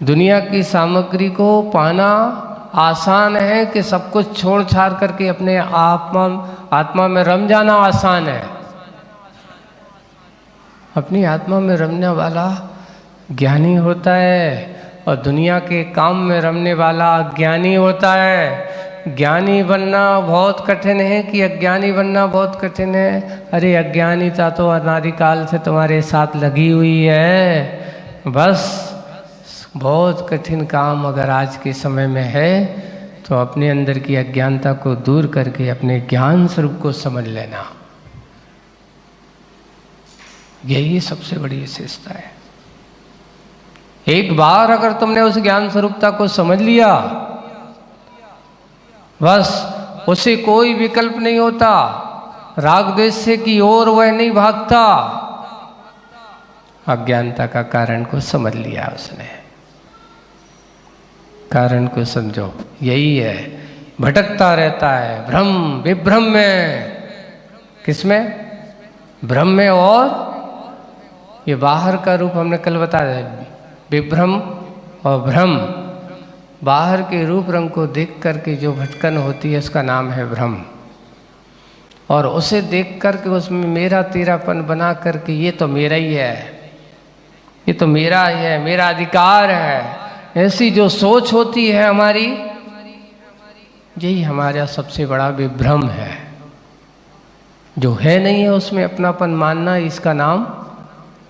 दुनिया की सामग्री को पाना आसान है कि सब कुछ छोड़ छाड़ करके अपने आत्मा में रम जाना आसान है। अपनी आत्मा में रमने वाला ज्ञानी होता है और दुनिया के काम में रमने वाला अज्ञानी होता है। ज्ञानी बनना बहुत कठिन है कि अज्ञानी बनना बहुत कठिन है? अरे अज्ञानीता तो अनादिकाल से तुम्हारे साथ लगी हुई है। बस बहुत कठिन काम अगर आज के समय में है तो अपने अंदर की अज्ञानता को दूर करके अपने ज्ञान स्वरूप को समझ लेना, यही सबसे बड़ी विशेषता है। एक बार अगर तुमने उस ज्ञान स्वरूपता को समझ लिया, बस उसे कोई विकल्प नहीं होता। राग द्वेष से की ओर वह नहीं भागता। अज्ञानता का कारण को समझ लिया उसने। कारण को समझो, यही है। भटकता रहता है भ्रम विभ्रम में। किसमें? भ्रम में। और ये बाहर का रूप हमने कल बताया, विभ्रम और भ्रम। बाहर के रूप रंग को देख करके जो भटकन होती है उसका नाम है भ्रम। और उसे देख करके उसमें मेरा तेरापन बना करके ये तो मेरा ही है, ये तो मेरा ही है, मेरा अधिकार है, ऐसी जो सोच होती है हमारी, यही हमारा सबसे बड़ा विभ्रम है। जो है नहीं है उसमें अपनापन मानना, इसका नाम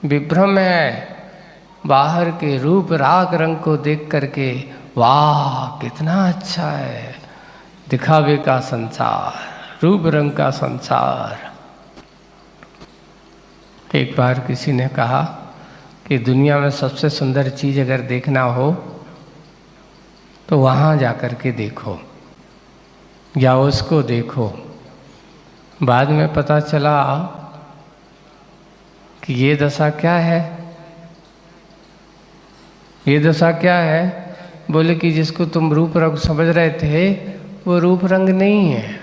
विभ्रम है। बाहर के रूप राग रंग को देख करके वाह कितना अच्छा है, दिखावे का संसार, रूप रंग का संसार। एक बार किसी ने कहा कि दुनिया में सबसे सुंदर चीज़ अगर देखना हो तो वहाँ जा कर के देखो या उसको देखो। बाद में पता चला कि ये दशा क्या है। ये दशा क्या है? बोले कि जिसको तुम रूप रंग समझ रहे थे वो रूप रंग नहीं है।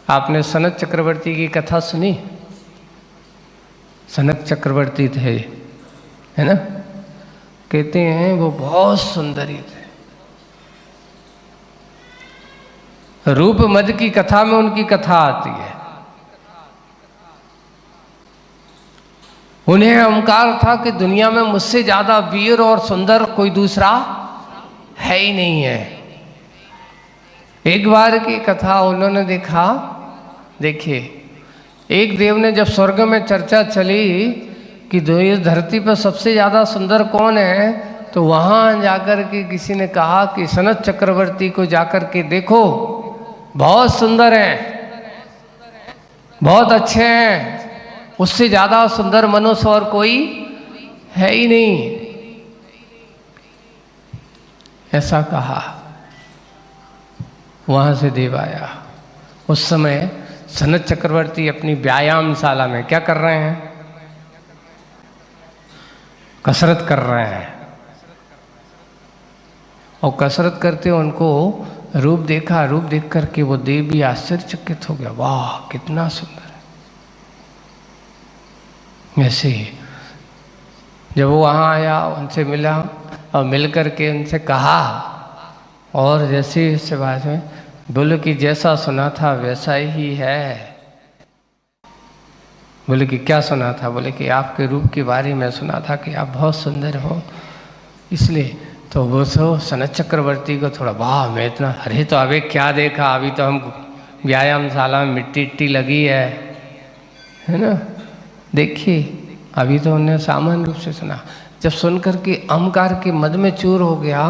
आपने सनत चक्रवर्ती की कथा सुनी? सनत चक्रवर्ती थे, है ना? कहते हैं वो बहुत सुंदरी थे। रूप मद की कथा में उनकी कथा आती है। उन्हें अहंकार था कि दुनिया में मुझसे ज्यादा वीर और सुंदर कोई दूसरा है ही नहीं है। एक बार की कथा उन्होंने देखा, देखिए, एक देव ने जब स्वर्ग में चर्चा चली कि इस धरती पर सबसे ज़्यादा सुंदर कौन है, तो वहाँ जाकर के किसी ने कहा कि सनत चक्रवर्ती को जाकर के देखो, बहुत सुंदर हैं, बहुत अच्छे हैं, उससे ज़्यादा सुंदर मनुष्य और कोई है ही नहीं। ऐसा कहा। वहाँ से देव आया। उस समय सनत चक्रवर्ती अपनी व्यायामशाला में क्या कर रहे हैं? कसरत कर रहे हैं। और कसरत करते उनको रूप देखा। रूप देख करके वो देव भी आश्चर्यचकित हो गया, वाह कितना सुंदर है। ऐसे ही जब वो वहाँ आया, उनसे मिला और मिल करके उनसे कहा, और जैसे इससे बात में बोले कि जैसा सुना था वैसा ही है। बोले कि क्या सुना था? बोले कि आपके रूप के बारे में सुना था कि आप बहुत सुंदर हो, इसलिए। तो वो सनत चक्रवर्ती को थोड़ा वाह, मैं इतना, अरे तो अभी क्या देखा, अभी तो हम व्यायामशाला में मिट्टी लगी है ना? देखिए, अभी तो उन्हें सामान्य रूप से सुना। जब सुन करके अहंकार के मद में चूर हो गया।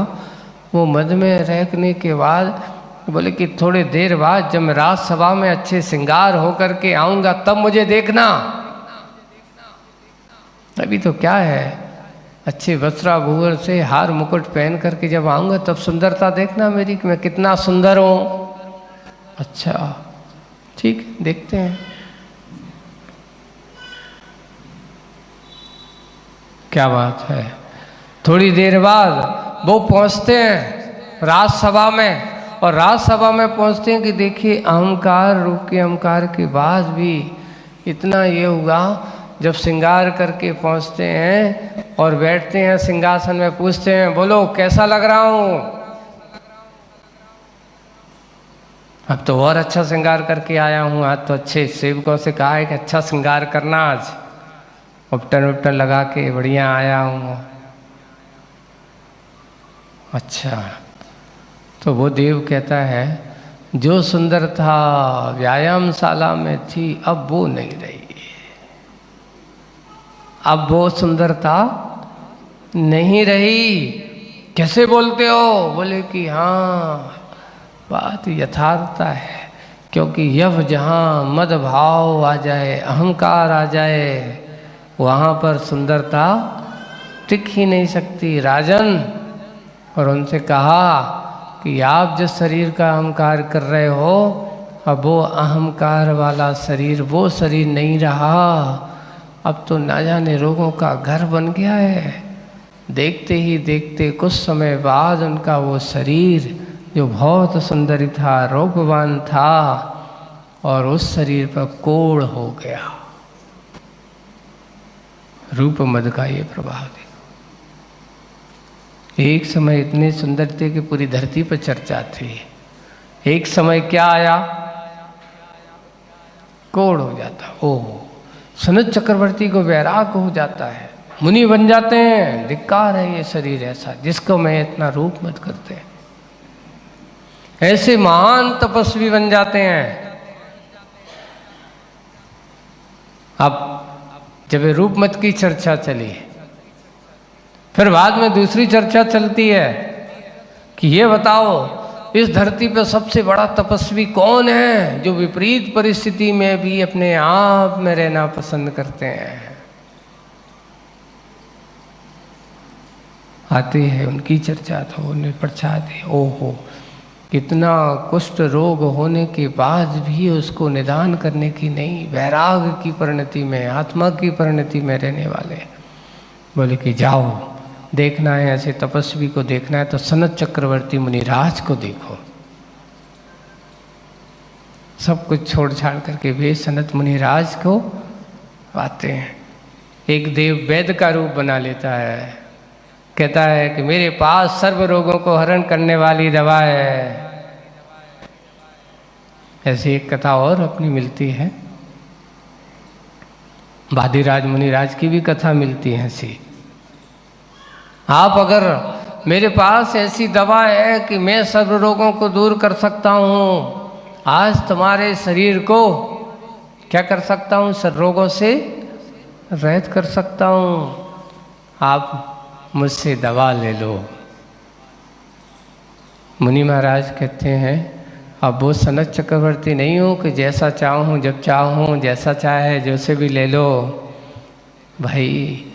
वो मद में रहने के बाद बोले कि थोड़ी देर बाद जब मैं राजसभा में अच्छे श्रृंगार होकर के आऊँगा तब मुझे देखना। अभी तो क्या है, अच्छे वस्त्राभूषण से हार मुकुट पहन करके जब आऊँगा तब सुंदरता देखना मेरी, कि मैं कितना सुंदर हूँ। अच्छा ठीक, देखते हैं क्या बात है। थोड़ी देर बाद वो पहुँचते हैं राजसभा में, और राजसभा में पहुँचते हैं कि देखिए अहंकार, रूप के अहंकार के बाद भी इतना ये हुआ। जब श्रृंगार करके पहुँचते हैं और बैठते हैं सिंहासन में, पूछते हैं बोलो कैसा लग रहा हूं। अब तो और अच्छा श्रृंगार करके आया हूँ, आज तो अच्छे सेवकों से कहा है कि अच्छा श्रृंगार करना, आज उपटन उपटन लगा के बढ़िया आया हूँ। अच्छा, तो वो देव कहता है जो सुंदरता व्यायामशाला में थी अब वो नहीं रही, अब वो सुंदरता नहीं रही। कैसे बोलते हो? बोले कि हाँ बात यथार्थता है, क्योंकि यव जहाँ मद भाव आ जाए, अहंकार आ जाए, वहाँ पर सुंदरता टिक ही नहीं सकती राजन। और उनसे कहा कि आप जिस शरीर का अहंकार कर रहे हो, अब वो अहंकार वाला शरीर वो शरीर नहीं रहा, अब तो ना जाने रोगों का घर बन गया है। देखते ही देखते कुछ समय बाद उनका वो शरीर जो बहुत सुंदर था, रूपवान था, और उस शरीर पर कोढ़ हो गया। रूप मद का ये प्रभाव देखो। एक समय इतने सुंदर थे कि पूरी धरती पर चर्चा थी, एक समय क्या आया, कोढ़ हो जाता। ओह, सनत चक्रवर्ती को वैराग हो जाता है, मुनि बन जाते हैं। धिक्कार है ये शरीर ऐसा जिसको मैं इतना रूप मत करते। ऐसे महान तपस्वी बन जाते हैं। अब जब रूप मत की चर्चा चली, फिर बाद में दूसरी चर्चा चलती है कि ये बताओ इस धरती पर सबसे बड़ा तपस्वी कौन है जो विपरीत परिस्थिति में भी अपने आप में रहना पसंद करते हैं। आती है उनकी चर्चा, तो उन्हें प्रसाद है। ओहो, कितना कुष्ठ रोग होने के बाद भी उसको निदान करने की नहीं, वैराग की परिणति में, आत्मा की परिणति में रहने वाले। बोले कि जाओ, देखना है ऐसे तपस्वी को, देखना है तो सनत चक्रवर्ती मुनिराज को देखो। सब कुछ छोड़ छाड़ करके वे सनत मुनिराज को आते हैं। एक देव वैद्य का रूप बना लेता है, कहता है कि मेरे पास सर्व रोगों को हरण करने वाली दवा है। ऐसी एक कथा और अपनी मिलती है, वादिराज मुनिराज की भी कथा मिलती है ऐसी। आप अगर मेरे पास ऐसी दवा है कि मैं सर्व रोगों को दूर कर सकता हूँ, आज तुम्हारे शरीर को क्या कर सकता हूँ, सर्व रोगों से रहित कर सकता हूँ, आप मुझसे दवा ले लो। मुनि महाराज कहते हैं अब वो सनत चक्रवर्ती नहीं हूँ कि जैसा चाहूँ जब चाहूँ, जैसा चाहे जैसे भी ले लो। भाई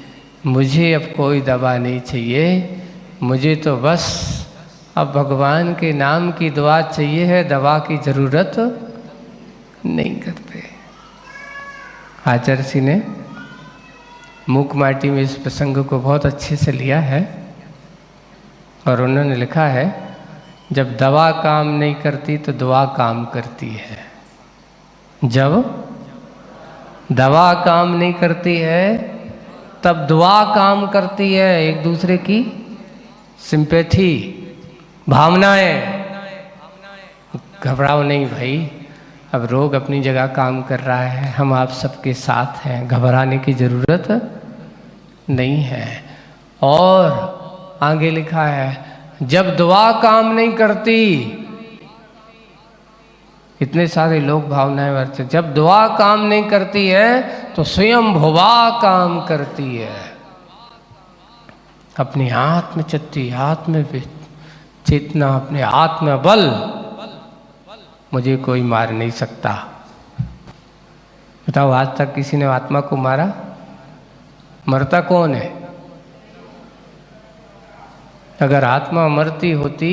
मुझे अब कोई दवा नहीं चाहिए, मुझे तो बस अब भगवान के नाम की दुआ चाहिए है, दवा की ज़रूरत नहीं करते। आचार्य जी ने मूक माटी में इस प्रसंग को बहुत अच्छे से लिया है और उन्होंने लिखा है जब दवा काम नहीं करती तो दुआ काम करती है। जब दवा काम नहीं करती है तब दुआ काम करती है, एक दूसरे की सिंपैथी, भावनाएं। घबराओ नहीं भाई, अब रोग अपनी जगह काम कर रहा है, हम आप सबके साथ हैं, घबराने की ज़रूरत नहीं है। और आगे लिखा है जब दुआ काम नहीं करती, इतने सारे लोग भावनाएं वर्ते, जब दुआ काम नहीं करती है तो स्वयं भुवा काम करती है। अपनी आत्म चित्ती, आत्म चेतना, अपने आत्म बल, मुझे कोई मार नहीं सकता। बताओ आज तक किसी ने आत्मा को मारा? मरता कौन है? अगर आत्मा मरती होती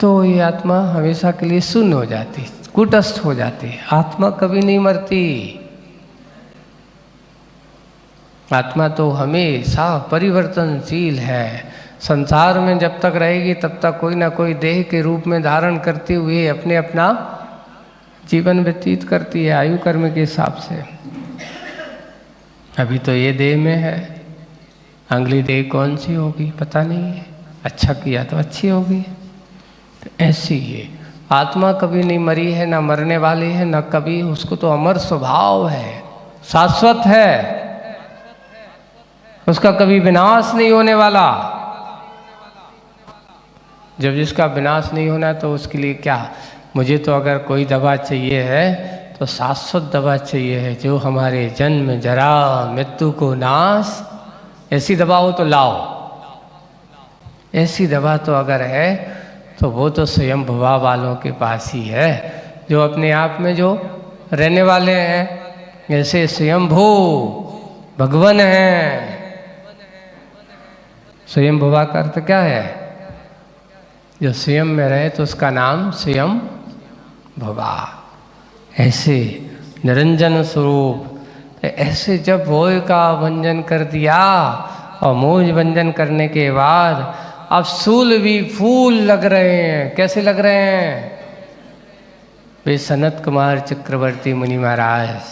तो ये आत्मा हमेशा के लिए शून्य हो जाती, कुटस्थ हो जाती। आत्मा कभी नहीं मरती, आत्मा तो हमेशा परिवर्तनशील है। संसार में जब तक रहेगी तब तक कोई ना कोई देह के रूप में धारण करते हुए अपने अपना जीवन व्यतीत करती है आयु कर्म के हिसाब से। अभी तो ये देह में है, अगली देह कौन सी होगी पता नहीं है, अच्छा किया तो अच्छी होगी। तो ऐसी ये आत्मा कभी नहीं मरी है, ना मरने वाली है, ना कभी, उसको तो अमर स्वभाव है, शाश्वत है, उसका कभी विनाश नहीं होने वाला। जब जिसका विनाश नहीं होना तो उसके लिए क्या, मुझे तो अगर कोई दवा चाहिए है तो शाश्वत दवा चाहिए है, जो हमारे जन्म जरा मृत्यु को नाश, ऐसी दवा हो तो लाओ। ऐसी दवा तो अगर है तो वो तो स्वयं भवा वालों के पास ही है, जो अपने आप में जो रहने वाले हैं। ऐसे स्वयंभू भगवान हैं। स्वयं भवा का अर्थ क्या है? जो स्वयं में रहे तो उसका नाम स्वयं भवा। ऐसे निरंजन स्वरूप, ऐसे जब भोय का भंजन कर दिया और मोज भंजन करने के बाद अब सूल भी फूल लग रहे हैं। कैसे लग रहे हैं? वे सनत कुमार चक्रवर्ती मुनि महाराज,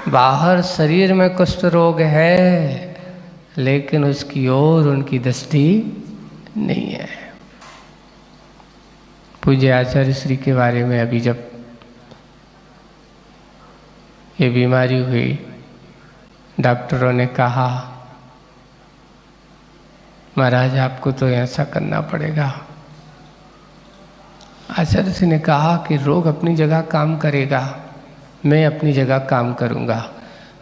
बाहर शरीर में कुष्ठ रोग है लेकिन उसकी ओर उनकी दृष्टि नहीं है। पूज्य आचार्य श्री के बारे में अभी जब ये बीमारी हुई, डॉक्टरों ने कहा महाराज आपको तो ऐसा करना पड़ेगा। आचार्य श्री ने कहा कि रोग अपनी जगह काम करेगा, मैं अपनी जगह काम करूँगा।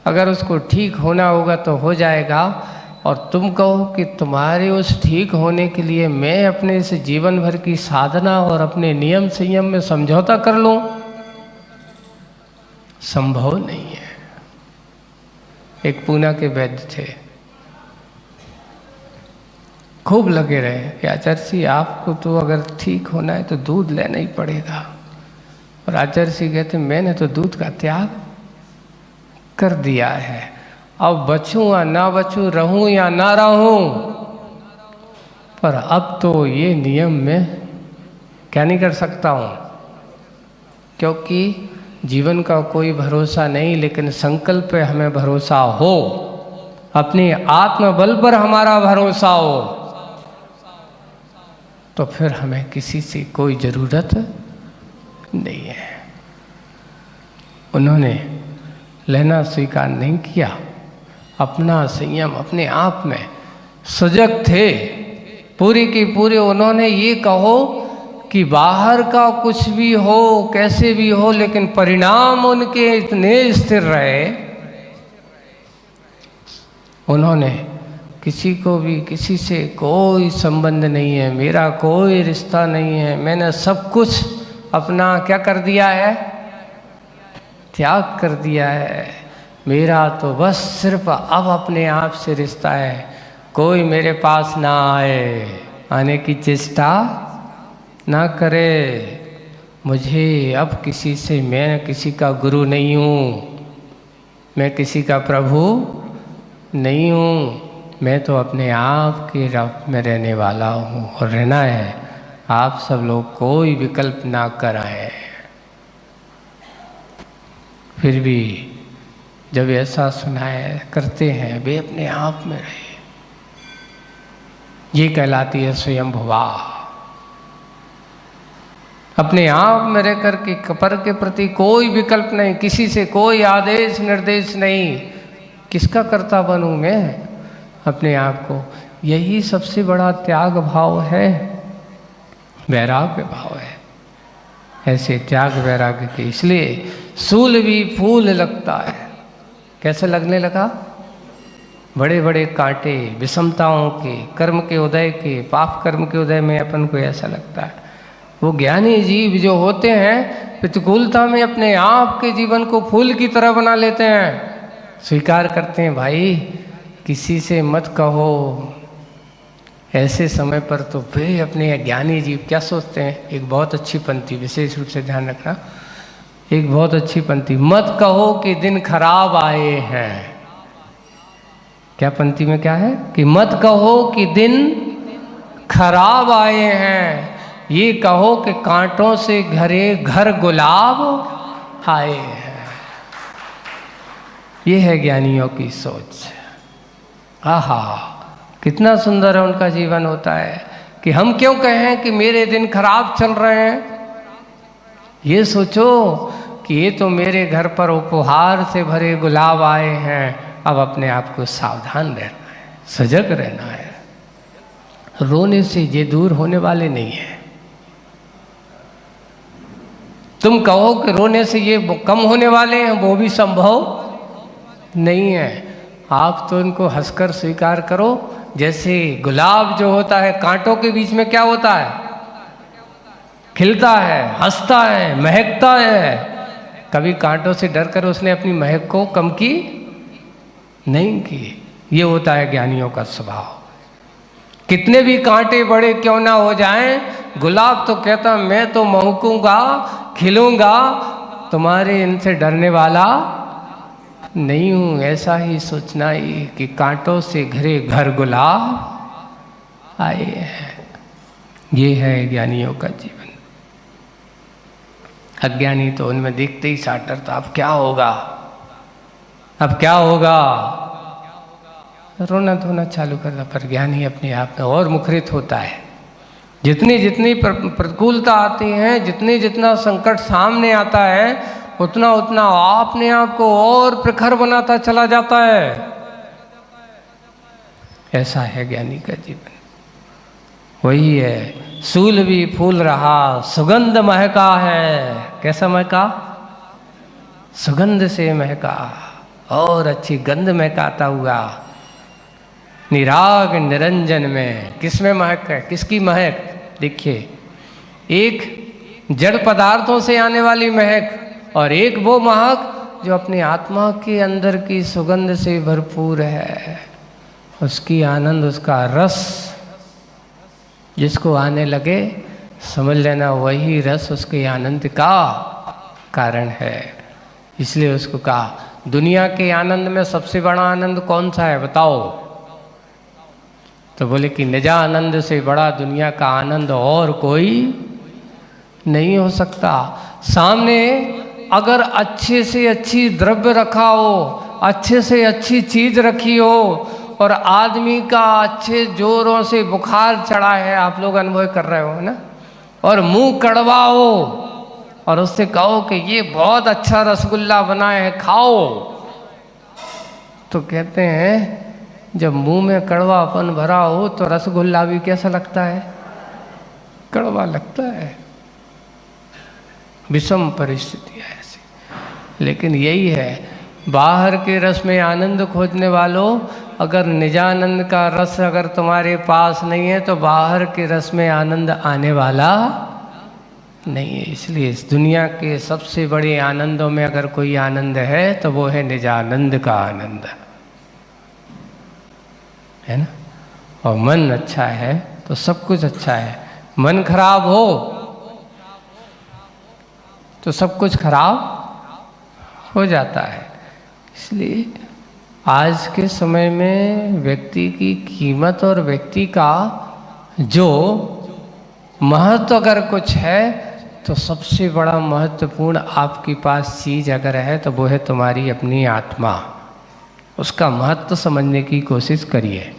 अगर उसको ठीक होना होगा तो हो जाएगा, और तुम कहो कि तुम्हारे उस ठीक होने के लिए मैं अपने इस जीवन भर की साधना और अपने नियम संयम में समझौता कर लूं, संभव नहीं है। एक पूना के वैद्य थे, खूब लगे रहे कि आचार्य जी आपको तो अगर ठीक होना है तो दूध लेना ही पड़ेगा। और आचार्य जी कहते मैंने तो दूध का त्याग कर दिया है, अब बचूं या ना बचूं, रहूं या ना रहूं, पर अब तो ये नियम में क्या नहीं कर सकता हूं, क्योंकि जीवन का कोई भरोसा नहीं, लेकिन संकल्प पे हमें भरोसा हो, अपने आत्मबल पर हमारा भरोसा हो, तो फिर हमें किसी से कोई ज़रूरत नहीं है। उन्होंने लेना स्वीकार नहीं किया, अपना संयम अपने आप में सजग थे पूरी की पूरे। उन्होंने ये कहो कि बाहर का कुछ भी हो, कैसे भी हो, लेकिन परिणाम उनके इतने स्थिर रहे, उन्होंने किसी को भी, किसी से कोई संबंध नहीं है, मेरा कोई रिश्ता नहीं है, मैंने सब कुछ अपना क्या कर दिया है, त्याग कर दिया है, मेरा तो बस सिर्फ अब अपने आप से रिश्ता है, कोई मेरे पास ना आए, आने की चेष्टा ना करे, मुझे अब किसी से, मैं किसी का गुरु नहीं हूँ, मैं किसी का प्रभु नहीं हूँ, मैं तो अपने आप के रब में रहने वाला हूँ और रहना है। आप सब लोग कोई विकल्प ना कराएं। फिर भी जब ऐसा सुनाए करते हैं, वे अपने आप में रहे, ये कहलाती है स्वयं भवा। अपने आप में रह कर के पर के प्रति कोई विकल्प नहीं, किसी से कोई आदेश निर्देश नहीं, किसका कर्ता बनूं मैं, अपने आप को। यही सबसे बड़ा त्याग भाव है, वैराग्य भाव है। ऐसे त्याग वैराग्य के इसलिए सूल भी फूल लगता है। कैसे लगने लगा? बड़े बड़े कांटे विषमताओं के, कर्म के उदय के, पाप कर्म के उदय में अपन को ऐसा लगता है। वो ज्ञानी जीव जो होते हैं प्रतिकूलता में अपने आप के जीवन को फूल की तरह बना लेते हैं, स्वीकार करते हैं भाई किसी से मत कहो। ऐसे समय पर तो वे अपने ज्ञानी जीव क्या सोचते हैं, एक बहुत अच्छी पंक्ति विशेष रूप से ध्यान रखना, एक बहुत अच्छी पंक्ति, मत कहो कि दिन खराब आए हैं। क्या पंक्ति में क्या है कि मत कहो कि दिन खराब आए हैं, ये कहो कि कांटों से घरे घर गुलाब आए हैं। ये है ज्ञानियों की सोच। आहा, कितना सुंदर है उनका जीवन होता है कि हम क्यों कहें कि मेरे दिन खराब चल रहे हैं। ये सोचो कि ये तो मेरे घर पर उपहार से भरे गुलाब आए हैं, अब अपने आप को सावधान रहना है, सजग रहना है। रोने से ये दूर होने वाले नहीं है। तुम कहो कि रोने से ये कम होने वाले हैं, वो भी संभव नहीं है। आप तो इनको हंसकर स्वीकार करो। जैसे गुलाब जो होता है कांटों के बीच में क्या होता है, खिलता है, हंसता है, महकता है। कभी कांटों से डर कर उसने अपनी महक को कम की नहीं की। ये होता है ज्ञानियों का स्वभाव। कितने भी कांटे बड़े क्यों ना हो जाएं, गुलाब तो कहता मैं तो महकूंगा, खिलूंगा, तुम्हारे इनसे डरने वाला नहीं हूं। ऐसा ही सोचना ही कि कांटों से घिरे घर गुलाब आए हैं। ये है ज्ञानियों का जीवन। अज्ञानी तो उनमें देखते ही साट डरता, अब क्या होगा, अब क्या होगा, रोना धोना चालू करता। पर ज्ञानी अपने आप में और मुखरित होता है। जितनी जितनी प्रतिकूलता आती है, जितना संकट सामने आता है, उतना उतना अपने आप को और प्रखर बनाता चला जाता है। ऐसा है ज्ञानी का जीवन। वही है, सूल भी फूल रहा, सुगंध महका है। कैसा महका? सुगंध से महका, और अच्छी गंध महकाता हुआ। निराग निरंजन में, किस में महक है, किसकी महक? देखिए, एक जड़ पदार्थों से आने वाली महक और एक वो महक जो अपनी आत्मा के अंदर की सुगंध से भरपूर है। उसकी आनंद, उसका रस जिसको आने लगे, समझ लेना वही रस उसके आनंद का कारण है। इसलिए उसको कहा, दुनिया के आनंद में सबसे बड़ा आनंद कौन सा है बताओ? तो बोले कि निजा आनंद से बड़ा दुनिया का आनंद और कोई नहीं हो सकता। सामने अगर अच्छे से अच्छी द्रव्य रखा हो, अच्छे से अच्छी चीज रखी हो, और आदमी का अच्छे जोरों से बुखार चढ़ा है, आप लोग अनुभव कर रहे हो ना, और मुंह कड़वा हो, और उससे कहो कि ये बहुत अच्छा रसगुल्ला बना है, खाओ, तो कहते हैं जब मुंह में कड़वापन भरा हो तो रसगुल्ला भी कैसा लगता है? कड़वा लगता है। विषम परिस्थिति है ऐसी। लेकिन यही है, बाहर के रस में आनंद खोजने वालों, अगर निजानंद का रस अगर तुम्हारे पास नहीं है तो बाहर के रस में आनंद आने वाला नहीं है। इसलिए इस दुनिया के सबसे बड़े आनंदों में अगर कोई आनंद है तो वो है निजानंद का आनंद, है ना। और मन अच्छा है तो सब कुछ अच्छा है। मन खराब हो तो सब कुछ खराब हो जाता है। इसलिए आज के समय में व्यक्ति की कीमत और व्यक्ति का जो महत्व अगर कुछ है तो सबसे बड़ा महत्वपूर्ण आपके पास चीज़ अगर है तो वो है तुम्हारी अपनी आत्मा। उसका महत्व समझने की कोशिश करिए।